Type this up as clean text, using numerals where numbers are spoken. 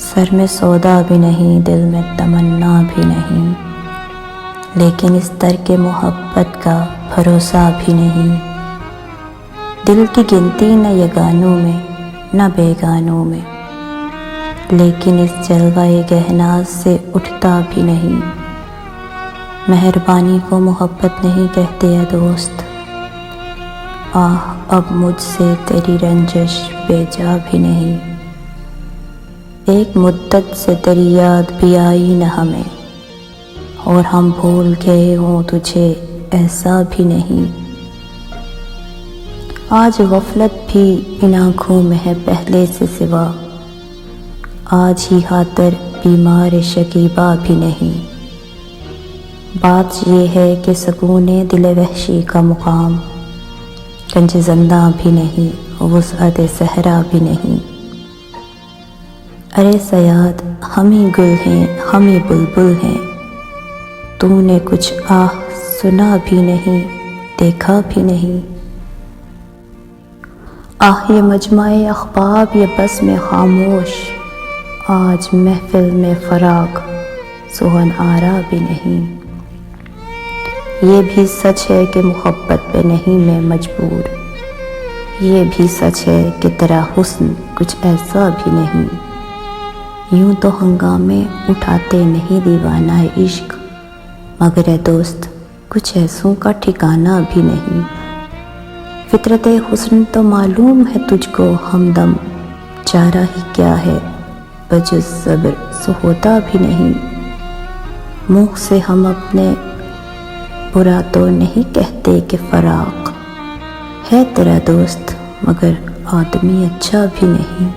سر میں سودا بھی نہیں، دل میں تمنا بھی نہیں، لیکن اس ترک محبت کا بھروسہ بھی نہیں۔ دل کی گنتی نہ یگانوں میں نہ بیگانوں میں، لیکن اس جلوہ گہناز سے اٹھتا بھی نہیں۔ مہربانی کو محبت نہیں کہتے اے دوست، آہ اب مجھ سے تیری رنجش بے جا بھی نہیں۔ ایک مدت سے تیری یاد بھی آئی نہ ہمیں، اور ہم بھول گئے ہوں تجھے ایسا بھی نہیں۔ آج غفلت بھی ان آنکھوں میں ہے پہلے سے سوا، آج ہی خاطر بیمار شکیبہ بھی نہیں۔ بات یہ ہے کہ سکون دل وحشی کا مقام گنج زندہ بھی نہیں، وسعت صحرا بھی نہیں۔ ارے صیاد ہم ہی گل ہیں، ہم ہی بلبل ہیں، تو نے کچھ آہ سنا بھی نہیں، دیکھا بھی نہیں۔ آہ یہ مجمع اخباب یہ بس میں خاموش، آج محفل میں فراق سخن آرا بھی نہیں۔ یہ بھی سچ ہے کہ محبت پہ نہیں میں مجبور، یہ بھی سچ ہے کہ تیرا حسن کچھ ایسا بھی نہیں۔ یوں تو ہنگامے اٹھاتے نہیں دیوانہ عشق، مگر اے دوست کچھ ایسوں کا ٹھکانہ بھی نہیں۔ فطرت حسن تو معلوم ہے تجھ کو ہمدم، چارہ ہی کیا ہے بجز صبر سو ہوتا بھی نہیں۔ منہ سے ہم اپنے برا تو نہیں کہتے کہ فراق ہے تیرا دوست، مگر آدمی اچھا بھی نہیں۔